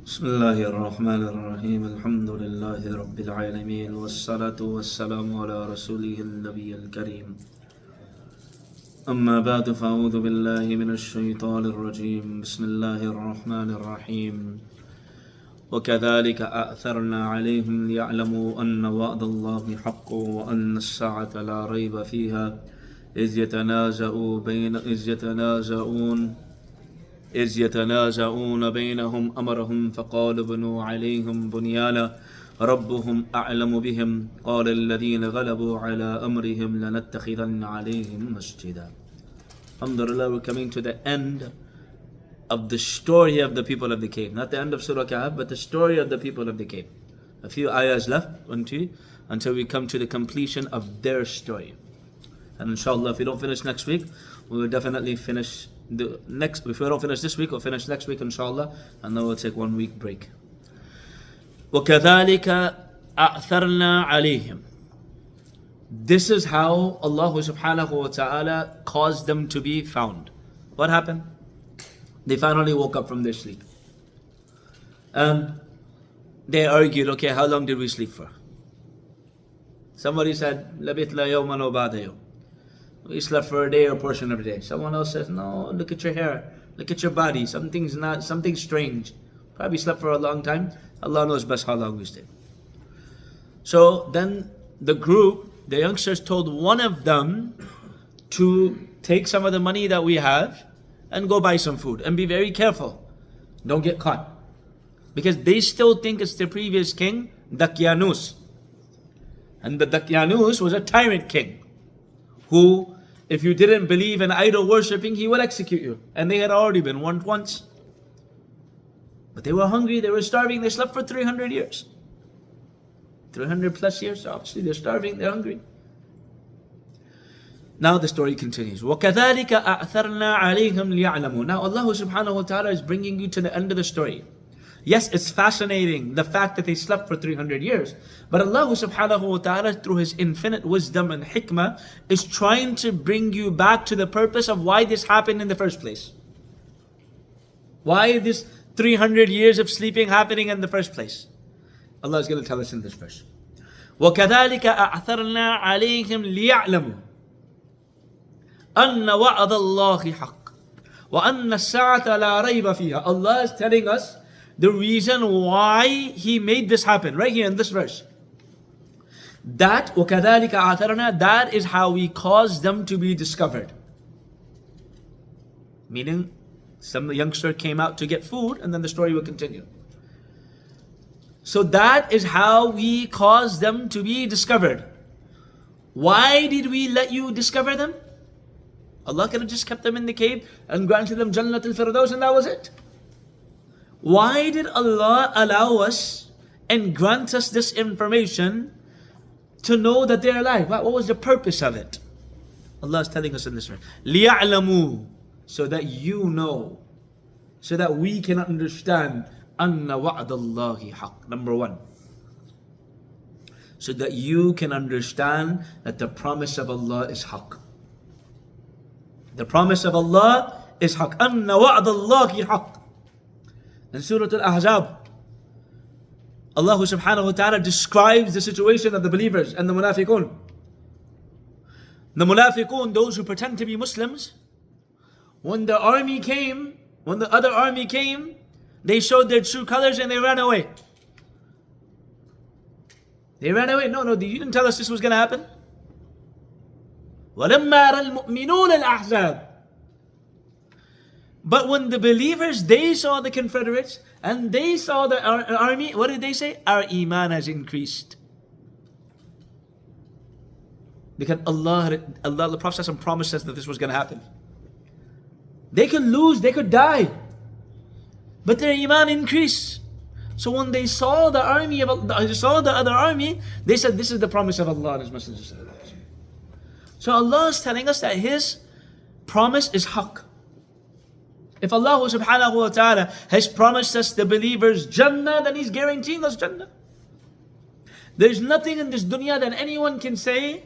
بسم الله الرحمن الرحيم الحمد لله رب العالمين والصلاة والسلام على رسوله النبي الكريم أما بعد فأعوذ بالله من الشيطان الرجيم بسم الله الرحمن الرحيم وكذلك أأثرنا عليهم ليعلموا أن وعد الله حق وأن الساعة لا ريب فيها إذ يتنازعون بينهم أمرهم فقال ابنوا عليهم بنيانا ربهم أعلم بهم قال الذين غلبوا على أمرهم لنتخذن عليهم مسجدا. Alhamdulillah, we're coming to the end of the story of the people of the cave. Not the end of Surah Kahf, but the story of the people of the cave. A few ayahs left until we come to the completion of their story. And inshallah, if we don't finish next week, we will definitely finish if we don't finish this week, we'll finish next week inshallah, and then we'll take 1 week break. وَكَذَلِكَ أَأْثَرْنَا عَلَيْهِمْ. This is how Allah subhanahu wa ta'ala caused them to be found. What happened? They finally woke up from their sleep. And they argued, okay, how long did we sleep for? Somebody said, لَبِثْنَا يَوْمًا وَبَعْدَ يَوْمٍ. We slept for a day or a portion of a day. Someone else says, no, look at your hair, look at your body, something strange. Probably slept for a long time. Allah knows best how long we stayed. So then the youngsters told one of them to take some of the money that we have and go buy some food and be very careful. Don't get caught. Because they still think it's the previous king, Daqyanus. And the Daqyanus was a tyrant king who, if you didn't believe in idol worshipping, he would execute you. And they had already been warned once. But they were hungry, they were starving, they slept for 300 years. 300 plus years, so obviously they're starving, they're hungry. Now the story continues. وَكَذَلِكَ أَأْثَرْنَا عَلَيْهِمْ لِيَعْلَمُوا. Now Allah subhanahu wa ta'ala is bringing you to the end of the story. Yes, it's fascinating, the fact that they slept for 300 years. But Allah subhanahu wa ta'ala, through His infinite wisdom and hikmah, is trying to bring you back to the purpose of why this happened in the first place. Why this 300 years of sleeping happening in the first place. Allah is going to tell us in this verse. وَكَذَلِكَ أَعْثَرْنَا عَلَيْهِمْ لِيَعْلَمُوا أَنَّ وَعْدَ اللَّهِ حَقٌّ وَأَنَّ السَّاعَةَ لَا رَيْبَ فِيهَا. Allah is telling us the reason why He made this happen, right here in this verse. That, وَكَذَلِكَ أَعْثَرْنَا, that is how we caused them to be discovered. Meaning, some youngster came out to get food, and then the story will continue. So that is how we caused them to be discovered. Why did we let you discover them? Allah could have just kept them in the cave and granted them Jannat al-Firdaus and that was it. Why did Allah allow us and grant us this information to know that they're alive? What was the purpose of it? Allah is telling us in this verse, لِيَعْلَمُوا, so that you know, so that we can understand أَنَّ وَعْدَ اللَّهِ حَقٌّ. Number one, so that you can understand that the promise of Allah is haqq. The promise of Allah is haqq. أَنَّ وَعْدَ اللَّهِ حَقٌّ. In Surah Al-Ahzab, Allah subhanahu wa ta'ala describes the situation of the believers and the munafiqun. The munafiqun, those who pretend to be Muslims, when the other army came, they showed their true colors and they ran away. They ran away. No, you didn't tell us this was going to happen. وَلَمَّا رَى الْمُؤْمِنُونَ الْأَحْزَابِ. But when the believers, they saw the Confederates and they saw the army, what did they say? Our iman has increased. Because the Prophet promised us that this was going to happen. They could lose, they could die, but their iman increased. So when they saw the other army, they said, this is the promise of Allah and His Messenger. So Allah is telling us that His promise is haqq. If Allah subhanahu wa ta'ala has promised us the believers Jannah, then He's guaranteeing us Jannah. There's nothing in this dunya that anyone can say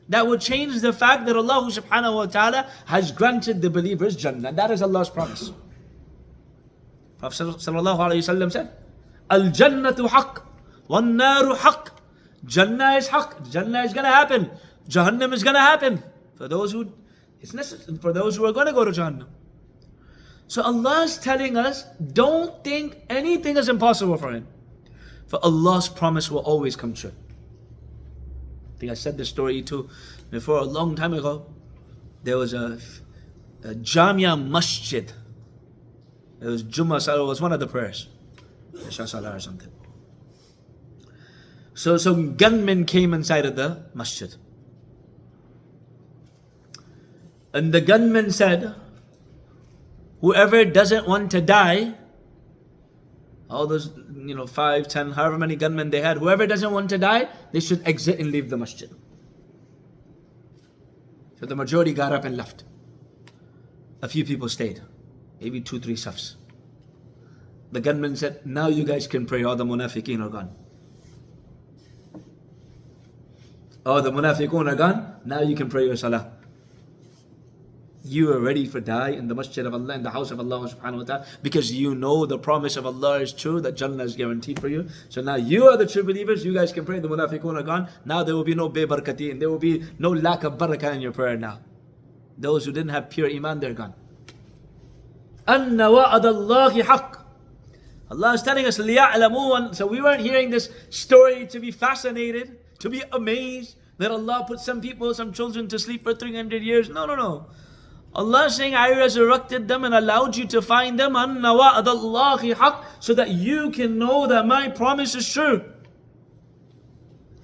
that would change the fact that Allah subhanahu wa ta'ala has granted the believers Jannah. That is Allah's promise. Prophet sallallahu alayhi wa sallam said, Al-jannatu haqq, wan-naru haqq. Jannah is haqq. Jannah is going to happen. Jahannam is going to happen. For those who, it's necessary, for those who are going to go to Jahannam. So Allah is telling us, don't think anything is impossible for Him. For Allah's promise will always come true. I think I said this story too before, a long time ago. There was a Jamia Masjid. It was Jummah Salah, it was one of the prayers. Isha Salah or something. So some gunmen came inside of the masjid. And the gunman said, whoever doesn't want to die, all those, 5, 10, however many gunmen they had, whoever doesn't want to die, they should exit and leave the masjid. So the majority got up and left. A few people stayed, maybe 2, 3 safs. The gunman said, now you guys can pray, all the munafiqeen are gone. Oh, the munafiqun are gone, now you can pray your salah. You are ready for die in the masjid of Allah, in the house of Allah subhanahu wa ta'ala, because you know the promise of Allah is true, that Jannah is guaranteed for you. So now you are the true believers, you guys can pray, the munafiqun are gone. Now there will be no barakati, and there will be no lack of barakah in your prayer now. Those who didn't have pure iman, they're gone. Anna wa'adallahi haqq. Allah is telling us, liya'lamu. So we weren't hearing this story to be fascinated, to be amazed that Allah put some people, some children to sleep for 300 years. No. Allah is saying, I resurrected them and allowed you to find them, anna wa'adallahi haqq, so that you can know that my promise is true.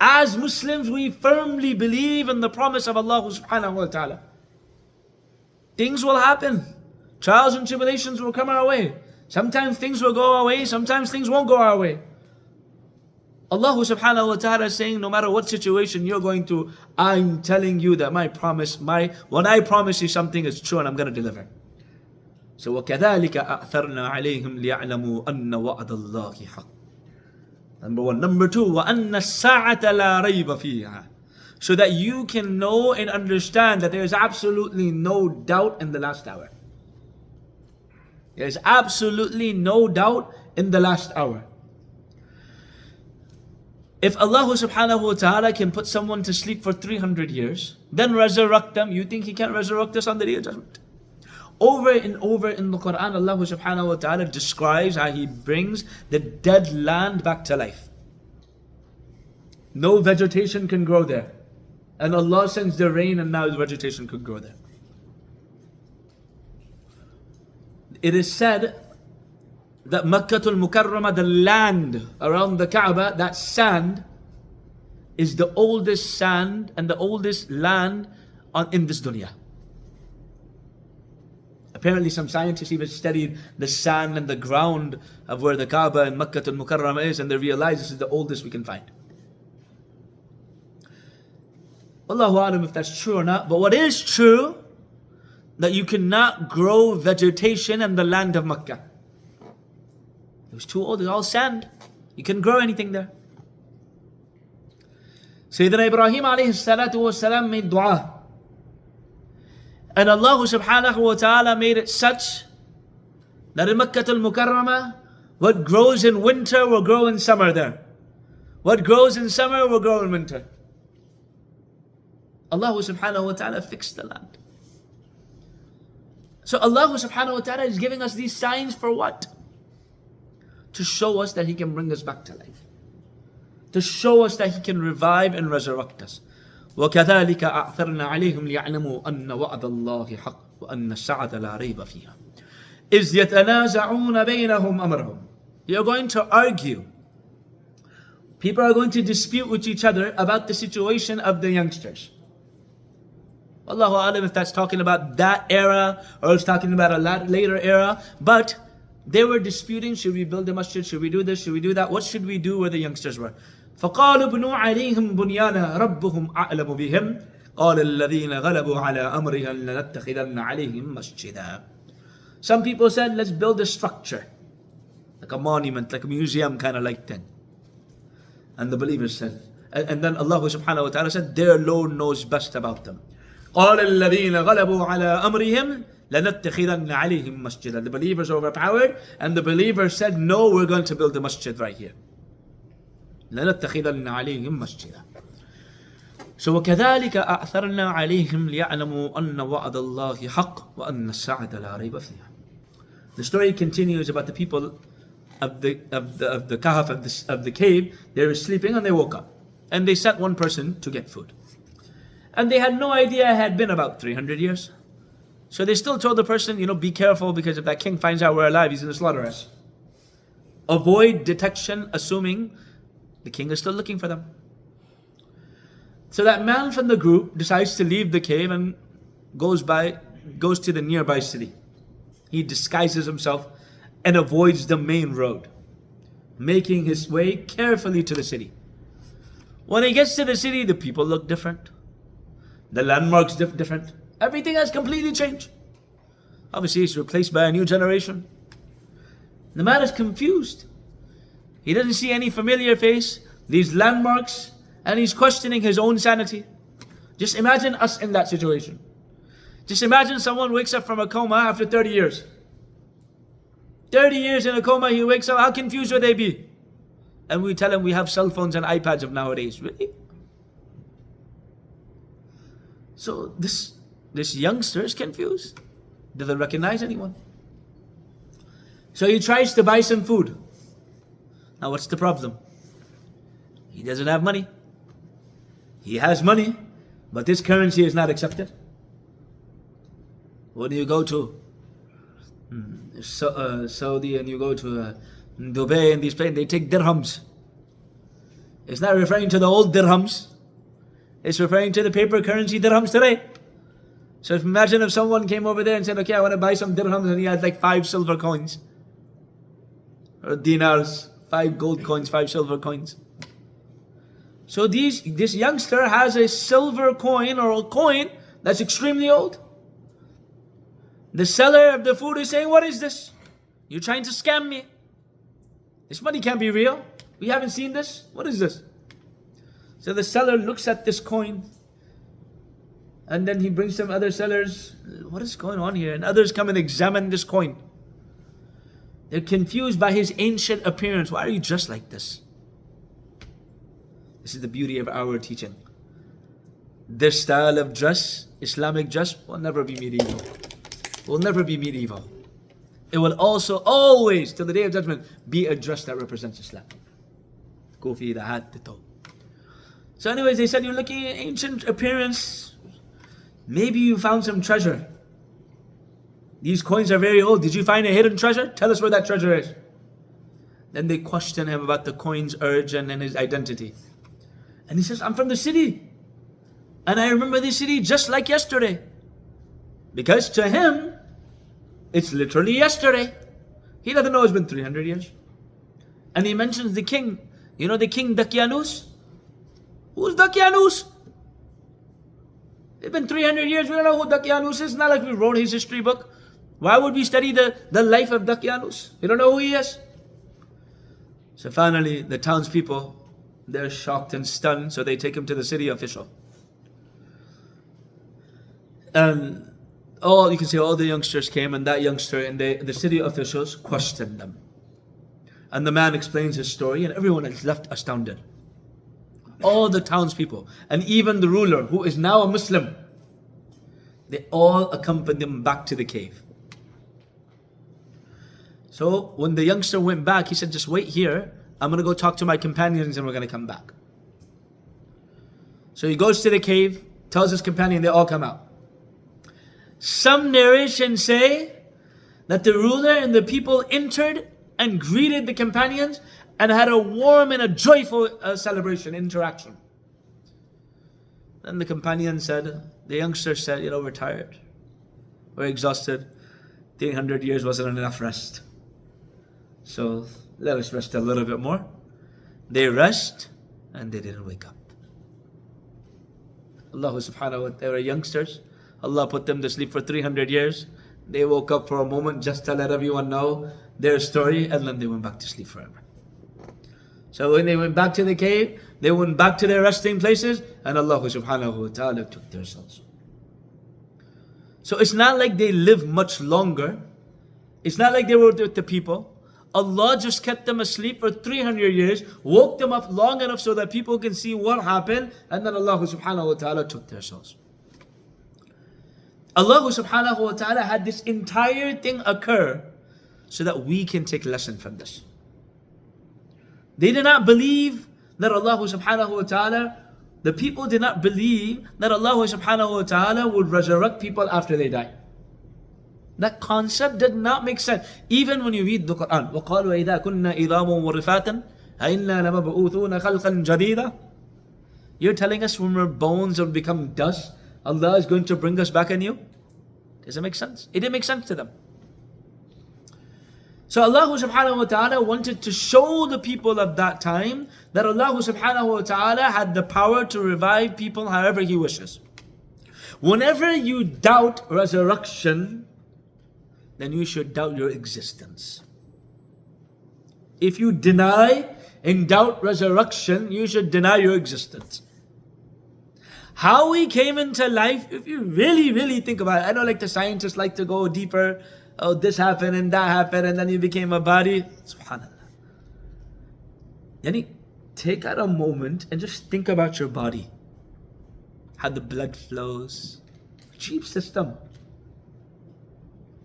As Muslims, we firmly believe in the promise of Allah subhanahu wa ta'ala. Things will happen. Trials and tribulations will come our way. Sometimes things will go our way, sometimes things won't go our way. Allah subhanahu wa ta'ala is saying, no matter what situation you're going through, I'm telling you that my promise, when I promise you something is true and I'm going to deliver. So وَكَذَلِكَ أَأْثَرْنَا عَلَيْهِمْ لِيَعْلَمُوا أَنَّ وَعْدَ اللَّهِ حَقٌّ. Number 1. Number 2, وَأَنَّ السَّاعَةَ لَا رَيْبَ فِيهَا. So that you can know and understand that there is absolutely no doubt in the last hour. There is absolutely no doubt in the last hour. If Allah subhanahu wa ta'ala can put someone to sleep for 300 years, then resurrect them, you think He can't resurrect us on the Day of Judgment? Over and over in the Quran, Allah subhanahu wa ta'ala describes how He brings the dead land back to life. No vegetation can grow there. And Allah sends the rain and now the vegetation could grow there. It is said that Makkatul Mukarramah, the land around the Kaaba, that sand is the oldest sand and the oldest land in this dunya. Apparently some scientists even studied the sand and the ground of where the Kaaba and Makkatul Mukarramah is, and they realized this is the oldest we can find. Allahu A'lam if that's true or not, but what is true, that you cannot grow vegetation in the land of Makkah. It was too old, it's all sand. You couldn't grow anything there. Sayyidina Ibrahim alayhi salatu wa salam made dua. And Allah subhanahu wa ta'ala made it such that in Makkah al-Mukarramah, what grows in winter will grow in summer there. What grows in summer will grow in winter. Allah subhanahu wa ta'ala fixed the land. So Allah subhanahu wa ta'ala is giving us these signs for what? To show us that He can bring us back to life. To show us that He can revive and resurrect us. وَكَذَلِكَ أَعْثَرْنَا عَلَيْهِمْ لِيَعْلَمُوا أَنَّ وَعْدَ اللَّهِ حَقٌّ وَأَنَّ السَّاعَةَ لَا رَيْبَ فِيهَا إِذْ يَتَنَازَعُونَ بَيْنَهُمْ أَمْرَهُم. You're going to argue. People are going to dispute with each other about the situation of the youngsters. Allahu A'lam if that's talking about that era or it's talking about a later era. But they were disputing, should we build a masjid, should we do this, should we do that, what should we do where the youngsters were? فَقَالُوا بْنُوا عَلَيْهِمْ بُنْيَانًا رَبُّهُمْ أَعْلَمُ بِهِمْ قَالَ الَّذِينَ غَلَبُوا عَلَىٰ أَمْرِهِمْ لَنَتَّخِذَنَّ عَلَيْهِمْ مَسْجِدًا. Some people said, let's build a structure, like a monument, like a museum kind of like thing. And the believers said, and then Allah subhanahu wa ta'ala said, their Lord knows best about them. قَالَ الَّذِينَ غَلَبُوا عَلَىٰ أَمْرِهِمْ لَنَتَّخِذَنَّ عَلَيْهِمْ مَسْجِدًا. The believers are overpowered, and the believers said, no, we're going to build a masjid right here. لَنَتَّخِذَنَّ عَلَيْهِمْ مَسْجِدًا. So وَكَذَلِكَ أَعْثَرْنَا عَلَيْهِمْ لِيَعْلَمُوا أَنَّ وَعْدَ اللَّهِ حَقٌّ وَأَنَّ السَّاعَةَ لَا رَيْبَ فِيهَا. The story continues about the people of the Kahf, of the cave. They were sleeping and they woke up. And they sent one person to get food. And they had no idea it had been about 300 years. So they still told the person, be careful, because if that king finds out we're alive, he's going to slaughter us. Avoid detection, assuming the king is still looking for them. So that man from the group decides to leave the cave and goes to the nearby city. He disguises himself and avoids the main road, making his way carefully to the city. When he gets to the city, the people look different. The landmarks different. Everything has completely changed. Obviously, it's replaced by a new generation. The man is confused. He doesn't see any familiar face, these landmarks, and he's questioning his own sanity. Just imagine us in that situation. Just imagine someone wakes up from a coma after 30 years. 30 years in a coma, he wakes up. How confused would they be? And we tell him we have cell phones and iPads of nowadays. Really? So this youngster is confused. Doesn't recognize anyone. So he tries to buy some food. Now what's the problem? He doesn't have money. He has money, but this currency is not accepted. When you go to Saudi and you go to Dubai and these places, they take dirhams. It's not referring to the old dirhams. It's referring to the paper currency dirhams today. So imagine if someone came over there and said, okay, I want to buy some dirhams, and he had like 5 silver coins. Or dinars, 5 gold coins, 5 silver coins. So this youngster has a silver coin, or a coin that's extremely old. The seller of the food is saying, what is this? You're trying to scam me. This money can't be real. We haven't seen this. What is this? So the seller looks at this coin, and then he brings some other sellers. What is going on here? And others come and examine this coin. They're confused by his ancient appearance. Why are you dressed like this? This is the beauty of our teaching. This style of dress, Islamic dress, will never be medieval. Will never be medieval. It will also always, till the day of judgment, be a dress that represents Islam. Kufi, the hat, the toe. So anyways, they said, you're looking at ancient appearance. Maybe you found some treasure. These coins are very old. Did you find a hidden treasure? Tell us where that treasure is. Then they question him about the coin's origin and his identity. And he says, I'm from the city. And I remember this city just like yesterday. Because to him, it's literally yesterday. He doesn't know it's been 300 years. And he mentions the king. You know the king Daqyanus? Who's Daqyanus? It's been 300 years. We don't know who Daqyanus is. It's not like we wrote his history book. Why would we study the life of Daqyanus? We don't know who he is. So finally, the townspeople, they're shocked and stunned. So they take him to the city official. And you can see all the youngsters came, and that youngster and the city officials questioned them. And the man explains his story, and everyone is left astounded. All the townspeople, and even the ruler, who is now a Muslim, they all accompanied him back to the cave. So when the youngster went back, he said, just wait here. I'm going to go talk to my companions and we're going to come back. So he goes to the cave, tells his companion, they all come out. Some narrations say that the ruler and the people entered and greeted the companions and had a warm and a joyful celebration, interaction. Then the companion said, the youngster said, we're tired. We're exhausted. 300 years wasn't enough rest. So let us rest a little bit more. They rest and they didn't wake up. Allah subhanahu wa ta'ala, they were youngsters. Allah put them to sleep for 300 years. They woke up for a moment just to let everyone know their story, and then they went back to sleep forever. So when they went back to the cave, they went back to their resting places, and Allah subhanahu wa ta'ala took their souls. So it's not like they live much longer. It's not like they were with the people. Allah just kept them asleep for 300 years, woke them up long enough so that people can see what happened, and then Allah subhanahu wa ta'ala took their souls. Allah subhanahu wa ta'ala had this entire thing occur so that we can take lesson from this. They did not believe that Allah subhanahu wa ta'ala, the people did not believe that Allah subhanahu wa ta'ala would resurrect people after they die. That concept did not make sense. Even when you read the Quran, وَقَالُوا إِذَا كُنَّا إِذَامٌ وَرِفَاتًا أَإِنَّا لَمَبْعُوثُونَ خَلْقًا جَدِيدًا. You're telling us when our bones will become dust, Allah is going to bring us back anew? Does it make sense? It didn't make sense to them. So Allah subhanahu wa ta'ala wanted to show the people of that time that Allah subhanahu wa ta'ala had the power to revive people however He wishes. Whenever you doubt resurrection, then you should doubt your existence. If you deny and doubt resurrection, you should deny your existence. How we came into life, if you really, really think about it, I know like the scientists like to go deeper. Oh, this happened and that happened and then you became a body. Subhanallah. Yani, take out a moment and just think about your body. How the blood flows. Cheap system.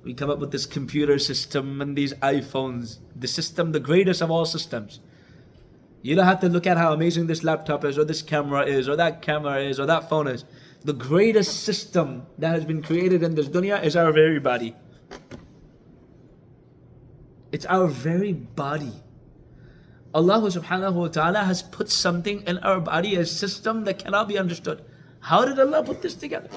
We come up with this computer system and these iPhones. The system, the greatest of all systems. You don't have to look at how amazing this laptop is, or this camera is, or that camera is, or that phone is. The greatest system that has been created in this dunya is our very body. It's our very body. Allah subhanahu wa ta'ala has put something in our body, a system that cannot be understood. How did Allah put this together?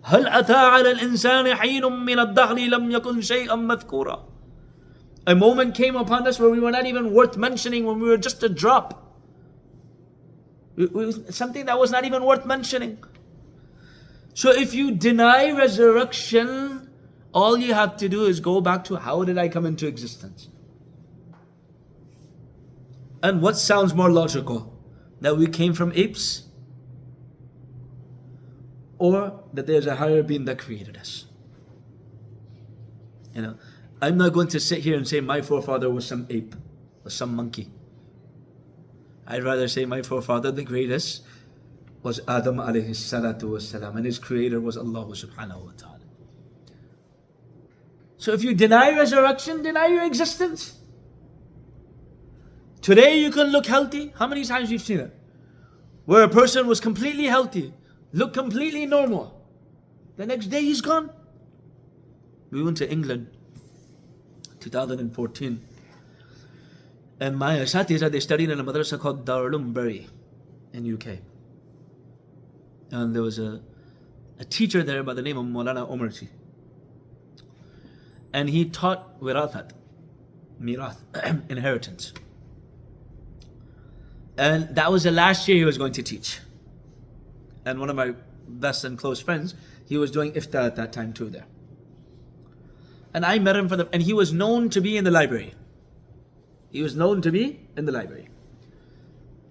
هل أتى على الإنسان حين من الدهر لم يكن شيئا مذكورا. A moment came upon us where we were not even worth mentioning, when we were just a drop. Something that was not even worth mentioning. So if you deny resurrection, all you have to do is go back to how did I come into existence? And what sounds more logical? That we came from apes? Or that there's a higher being that created us? You know, I'm not going to sit here and say my forefather was some ape or some monkey. I'd rather say my forefather, the greatest, was Adam alayhi salatu wassalam, and his creator was Allah subhanahu wa ta'ala. So if you deny resurrection, deny your existence. Today you can look healthy. How many times you've seen it? Where a person was completely healthy, looked completely normal. The next day he's gone. We went to England, 2014. And my asatiza, they studied in a madrasa called Lilburn in UK. And there was a teacher there by the name of Maulana Omarji. And he taught mirath, inheritance. And that was the last year he was going to teach. And one of my best and close friends, he was doing iftar at that time too there. And I met him and he was known to be in the library. He was known to be in the library.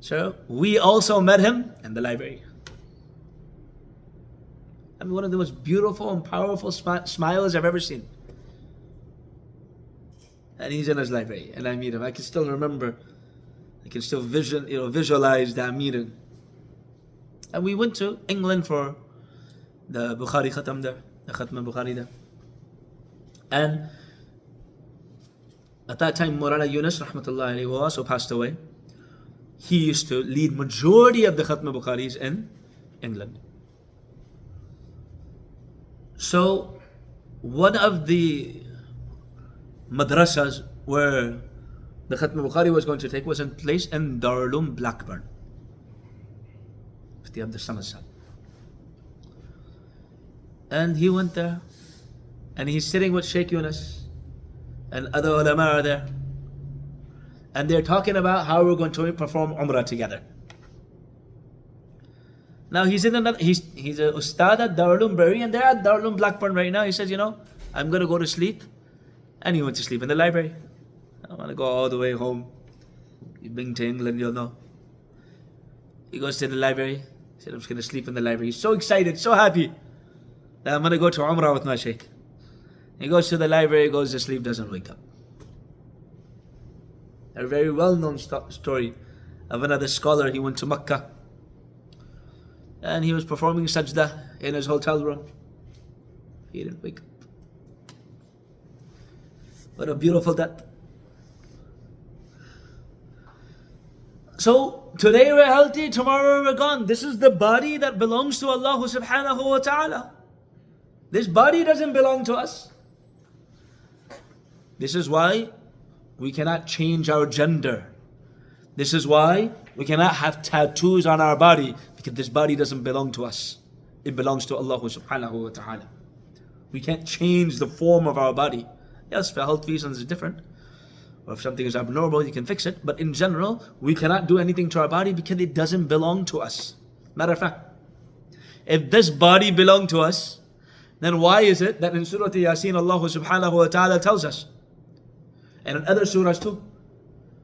So we also met him in the library. I mean, one of the most beautiful and powerful smiles I've ever seen. And he's in his library, and I meet him. I can still remember, I can still visualize that meeting. And we went to England for the Bukhari Khatam there, the Khatm Bukhari there. And at that time, Maulana Yunus, rahmatullahi alayhi, who also passed away, he used to lead majority of the Khatm Bukharis in England. So, one of the madrasas where the Khatm Bukhari was going to take was in place in Darul Blackburn, Mufti Samir Wahid. And he went there, and he's sitting with Sheikh Yunus, and other ulama are there, and they're talking about how we're going to perform Umrah together. Now he's a ustad at Darul Bury, and they're at Darul Blackburn right now. He says, I'm going to go to sleep. And he went to sleep in the library. I want to go all the way home. You've been to England, you'll know. He goes to the library. He said, I'm just going to sleep in the library. He's so excited, so happy. that I'm going to go to Umrah with my Shaykh. He goes to the library, goes to sleep, doesn't wake up. A very well-known story of another scholar. He went to Mecca and he was performing sajda in his hotel room. He didn't wake up. What a beautiful death. So today we're healthy, tomorrow we're gone. This is the body that belongs to Allah subhanahu wa ta'ala. This body doesn't belong to us. This is why we cannot change our gender. This is why we cannot have tattoos on our body, because this body doesn't belong to us. It belongs to Allah subhanahu wa ta'ala. We can't change the form of our body. Yes, for health reasons it's different. Or if something is abnormal, you can fix it. But in general, we cannot do anything to our body because it doesn't belong to us. Matter of fact, if this body belonged to us, then why is it that in Surah Yasin Allah subhanahu wa ta'ala tells us, and in other surahs too,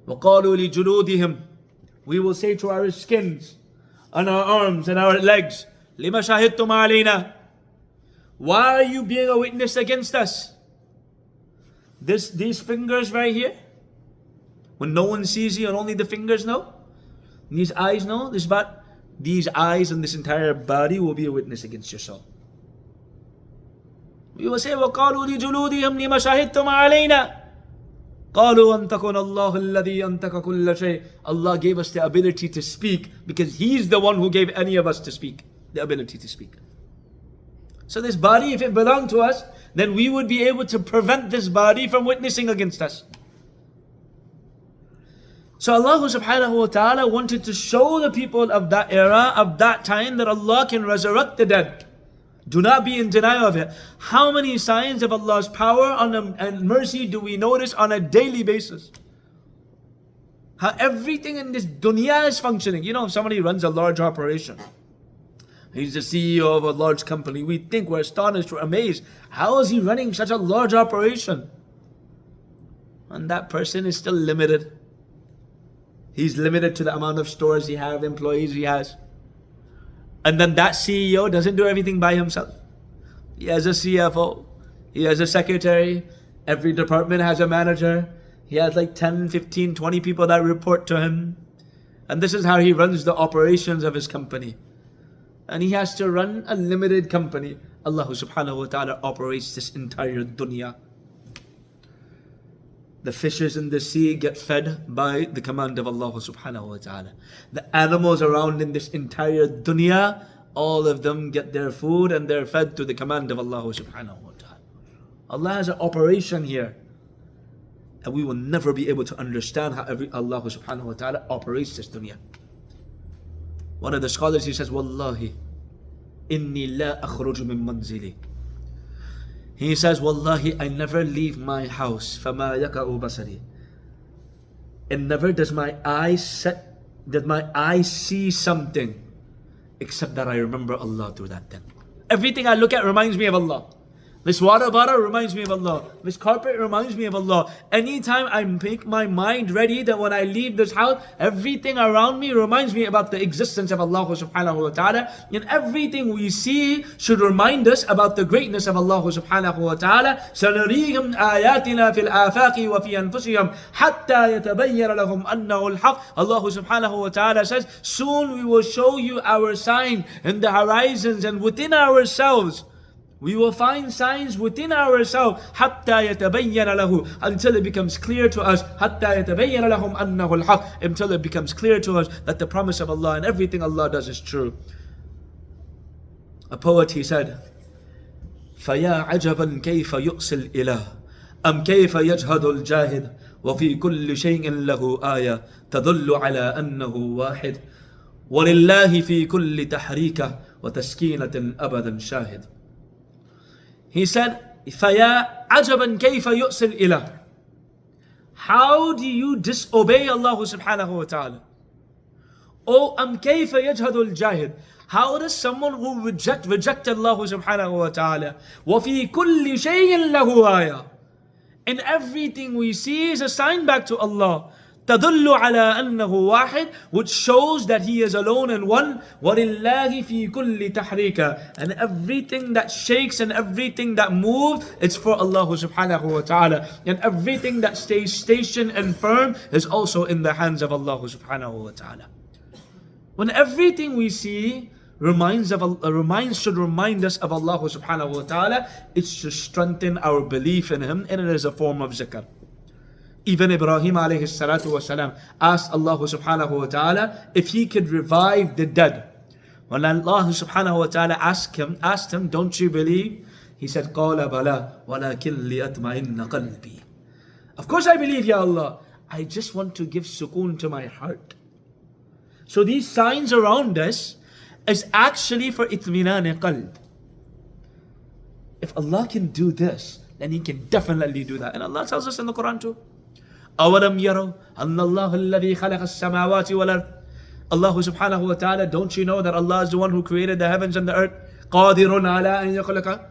وَقَالُوا لِجُلُودِهِمْ, we will say to our skins, and our arms and our legs, لِمَا شَهِدْتُمْ عَلَيْنَا, why are you being a witness against us? These fingers right here, when no one sees you and only the fingers know, these eyes know, these eyes and this entire body will be a witness against your soul. We will say, وَقَالُوا لِجُلُودِهِمْ لِمَا شَهِدْتُمْ عَلَيْنَا قَالُوا أَنْتَقُنَ اللَّهُ الَّذِي أَنْتَقَ كُلَّ شَيْءٍ. Allah gave us the ability to speak because He's the one who gave any of us to speak, the ability to speak. So this body, if it belonged to us, then we would be able to prevent this body from witnessing against us. So Allah subhanahu wa ta'ala wanted to show the people of that era, of that time, that Allah can resurrect the dead. Do not be in denial of it. How many signs of Allah's power and mercy do we notice on a daily basis? How everything in this dunya is functioning. You know, if somebody runs a large operation, he's the CEO of a large company, we think, we're astonished, we're amazed. How is he running such a large operation? And that person is still limited. He's limited to the amount of stores he has, employees he has. And then that CEO doesn't do everything by himself. He has a CFO, he has a secretary, every department has a manager. He has like 10, 15, 20 people that report to him. And this is how he runs the operations of his company. And he has to run a limited company. Allah subhanahu wa ta'ala operates this entire dunya. The fishes in the sea get fed by the command of Allah subhanahu wa ta'ala. The animals around in this entire dunya, all of them get their food and they're fed to the command of Allah subhanahu wa ta'ala. Allah has an operation here. And we will never be able to understand how Allah subhanahu wa ta'ala operates this dunya. One of the scholars, he says, Wallahi, inni la akhruju min manzili. He says, Wallahi, I never leave my house. فَمَا يَكَأُ بَصَرِي. And never does my eye see something except that I remember Allah through that thing. Everything I look at reminds me of Allah. This water bottle reminds me of Allah. This carpet reminds me of Allah. Anytime I make my mind ready that when I leave this house, everything around me reminds me about the existence of Allah subhanahu wa ta'ala. And everything we see should remind us about the greatness of Allah subhanahu wa ta'ala. سَنُرِيهِمْ آيَاتِنَا فِي الْآفَاقِ وَفِي أَنفُسِهِمْ حَتَّى يَتَبَيَّنَ لَهُمْ أَنَّهُ الْحَقِّ. Allah subhanahu wa ta'ala says, soon we will show you our sign in the horizons and within ourselves. We will find signs within ourselves حَتَّى يَتَبَيَّنَ لَهُ, until it becomes clear to us حَتَّى يَتَبَيَّنَ لَهُمْ أَنَّهُ الْحَقِّ, until it becomes clear to us that the promise of Allah and everything Allah does is true. A poet, he said, فَيَا عَجَبًا كَيْفَ يُؤْسِي الْإِلَهِ أَمْ كَيْفَ يَجْهَدُ الْجَاهِدُ وَفِي كُلِّ شَيْءٍ لَهُ آيَةٌ تَدُلُّ عَلَى أَنَّهُ وَاحِدٌ وَلِلَّهِ فِي كُلِّ تَحْرِيكَةٍ وَتَسْكِينَةٍ أَبَدًا شَاهِدٌ. He said, فَيَا عَجَبًا كَيْفَ يُؤْسِي الْإِلَهِ. How do you disobey Allah subhanahu wa ta'ala? Oh, كَيْفَ يَجْهَدُ الْجَاهِدُ. How does someone who reject Allah subhanahu wa ta'ala? وَفِي كُلِّ شَيْءٍ لَهُ آيَةٌ. In everything we see is a sign back to Allah. تدل على أنه واحد, which shows that he is alone and one. وَلِلَّهِ فِي كُلِّ تَحْرِيكَ, and everything that shakes and everything that moves, it's for Allah subhanahu wa ta'ala. And everything that stays stationed and firm is also in the hands of Allah subhanahu wa ta'ala. When everything we see should remind us of Allah subhanahu wa ta'ala, it's to strengthen our belief in Him, and it is a form of zikr. Even Ibrahim alayhi salatu wasalam asked Allah subhanahu wa ta'ala if he could revive the dead. When Allah subhanahu wa ta'ala asked him, don't you believe? He said, قَالَ بَلَا وَلَكِنْ لِيَطْمَئِنَّ قَلْبِي. Of course I believe, Ya Allah. I just want to give sukoon to my heart. So these signs around us is actually for itminan qalb. If Allah can do this, then He can definitely do that. And Allah tells us in the Quran too. أَوَلَمْ يَرَوْا أَنَّ اللَّهَ الَّذِي خَلَقَ السَّمَاوَاتِ وَالْأَرْضِ. Allah subhanahu wa ta'ala, don't you know that Allah is the one who created the heavens and the earth? قَادِرٌ عَلَىٰ أَن يَخْلُقَ.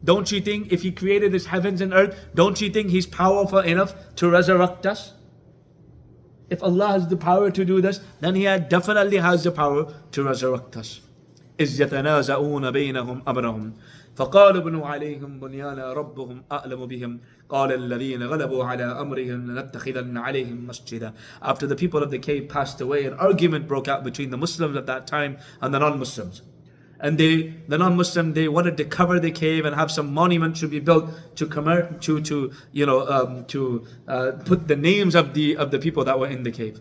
Don't you think if He created this heavens and earth, don't you think He's powerful enough to resurrect us? If Allah has the power to do this, then He definitely has the power to resurrect us. إِذْ يَتَنَازَعُونَ بَيْنَهُمْ أَمْرَهُم فَقَالُوا ابْنُوا عَلَيْهِمْ بُنْيَانًا رَبُّهُمْ أَعْلَمُ بِهِمْ قَالَ الَّذِينَ غَلَبُوا عَلَىٰ أَمْرِهِمْ لَنَتَّخِذَنَّ عَلَيْهِمْ مَسْجِدًا. After the people of the cave passed away, an argument broke out between the Muslims at that time and the non-Muslims. And the non-Muslim, they wanted to cover the cave and have some monument to be built to put the names of the people that were in the cave.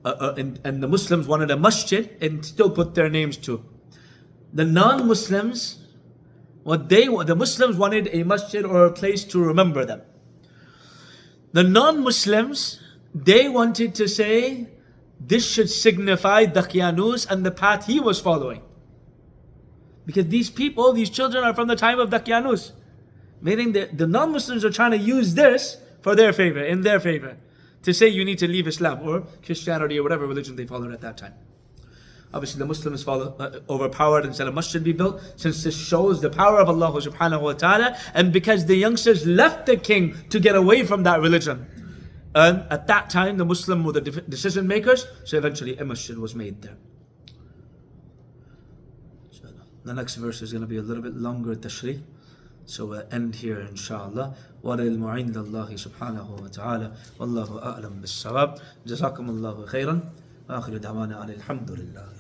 And the Muslims wanted a masjid and still put their names too. The non-Muslims, the Muslims wanted a masjid or a place to remember them. The non-Muslims, they wanted to say, this should signify Daqyanus and the path he was following. Because these children are from the time of Daqyanus. Meaning the non-Muslims are trying to use this in their favor. To say you need to leave Islam or Christianity or whatever religion they followed at that time. Obviously the Muslims overpowered and said a masjid be built, since this shows the power of Allah subhanahu wa ta'ala, and because the youngsters left the king to get away from that religion. And at that time, the Muslims were the decision makers, so eventually a masjid was made there. So the next verse is going to be a little bit longer tashri. So we'll end here inshallah. وَلِلْمُ عِنْدَ اللَّهِ سُبْحَانَهُ وَتَعَالَى وَاللَّهُ أَعْلَمُ بِالصَّوَابِ. جَزَاكُمُ اللَّهُ خَيْرًا. وآخر دعوانا أن الحمد لله.